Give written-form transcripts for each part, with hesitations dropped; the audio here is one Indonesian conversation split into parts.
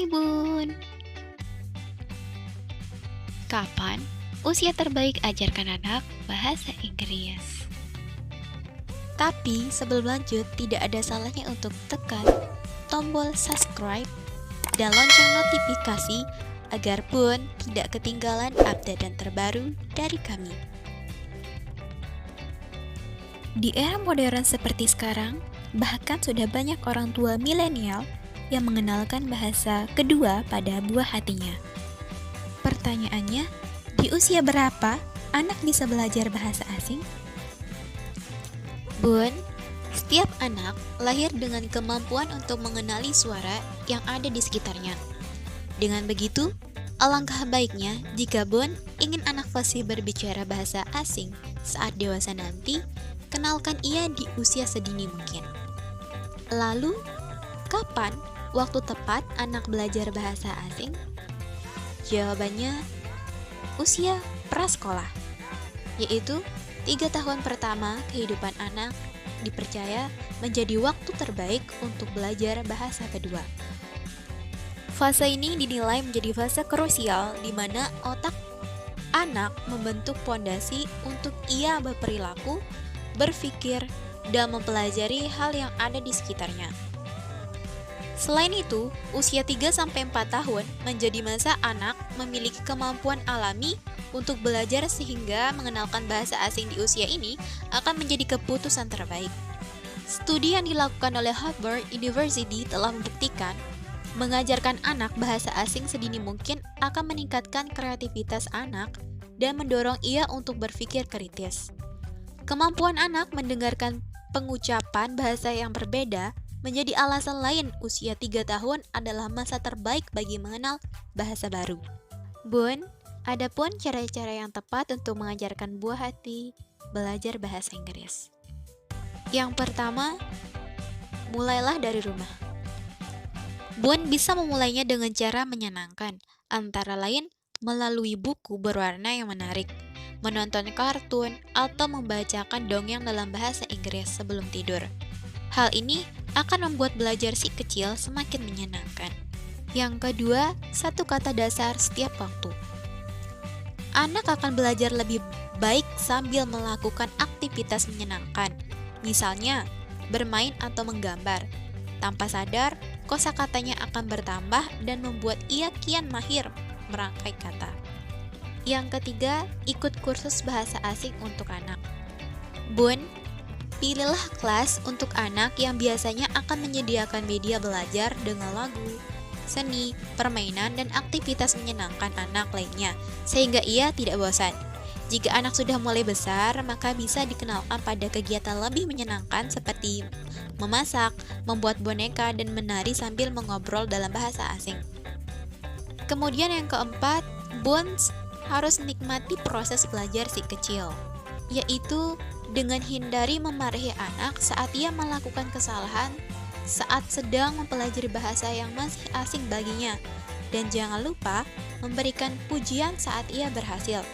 Hai Bun, kapan usia terbaik ajarkan anak bahasa Inggris? Tapi sebelum lanjut, tidak ada salahnya untuk tekan tombol subscribe dan lonceng notifikasi agar Bun tidak ketinggalan update terbaru dari kami. Di era modern seperti sekarang, bahkan sudah banyak orang tua milenial yang mengenalkan bahasa kedua pada buah hatinya. Pertanyaannya, di usia berapa anak bisa belajar bahasa asing? Bun, setiap anak lahir dengan kemampuan untuk mengenali suara yang ada di sekitarnya. Dengan begitu, alangkah baiknya jika Bun ingin anak fasih berbicara bahasa asing saat dewasa nanti, kenalkan ia di usia sedini mungkin. Lalu, kapan waktu tepat anak belajar bahasa asing? Jawabannya, usia prasekolah, yaitu 3 tahun pertama kehidupan anak dipercaya menjadi waktu terbaik untuk belajar bahasa kedua. Fase ini dinilai menjadi fase krusial di mana otak anak membentuk pondasi untuk ia berperilaku, berpikir, dan mempelajari hal yang ada di sekitarnya. Selain itu, usia 3-4 tahun menjadi masa anak memiliki kemampuan alami untuk belajar sehingga mengenalkan bahasa asing di usia ini akan menjadi keputusan terbaik. Studi yang dilakukan oleh Harvard University telah membuktikan mengajarkan anak bahasa asing sedini mungkin akan meningkatkan kreativitas anak dan mendorong ia untuk berpikir kritis. Kemampuan anak mendengarkan pengucapan bahasa yang berbeda menjadi alasan lain usia 3 tahun adalah masa terbaik bagi mengenal bahasa baru. Bun, ada pun cara-cara yang tepat untuk mengajarkan buah hati belajar bahasa Inggris. Yang pertama, mulailah dari rumah. Bun bisa memulainya dengan cara menyenangkan, antara lain melalui buku berwarna yang menarik, menonton kartun, atau membacakan dongeng dalam bahasa Inggris sebelum tidur. Hal ini akan membuat belajar si kecil semakin menyenangkan. Yang kedua, 1 kata dasar setiap waktu. Anak akan belajar lebih baik sambil melakukan aktivitas menyenangkan, misalnya bermain atau menggambar. Tanpa sadar, kosakatanya akan bertambah dan membuat ia kian mahir merangkai kata. Yang ketiga, ikut kursus bahasa asing untuk anak. Bun, pilihlah kelas untuk anak yang biasanya akan menyediakan media belajar dengan lagu, seni, permainan, dan aktivitas menyenangkan anak lainnya, sehingga ia tidak bosan. Jika anak sudah mulai besar, maka bisa dikenalkan pada kegiatan lebih menyenangkan seperti memasak, membuat boneka, dan menari sambil mengobrol dalam bahasa asing. Kemudian yang keempat, Bun harus nikmati proses belajar si kecil, yaitu dengan hindari memarahi anak saat ia melakukan kesalahan saat sedang mempelajari bahasa yang masih asing baginya, dan jangan lupa memberikan pujian saat ia berhasil.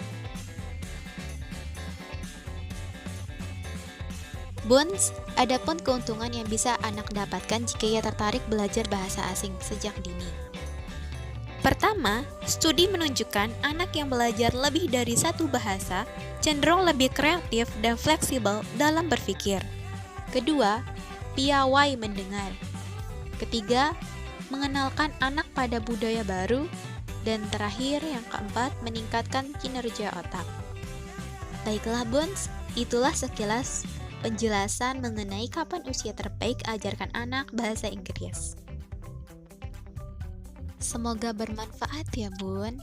Buns, ada pun keuntungan yang bisa anak dapatkan jika ia tertarik belajar bahasa asing sejak dini. Pertama, studi menunjukkan anak yang belajar lebih dari 1 bahasa cenderung lebih kreatif dan fleksibel dalam berpikir. Kedua, piawai mendengar. Ketiga, mengenalkan anak pada budaya baru. Dan terakhir, yang keempat, meningkatkan kinerja otak. Baiklah Buns, itulah sekilas penjelasan mengenai kapan usia terbaik ajarkan anak bahasa Inggris. Semoga bermanfaat ya Bun.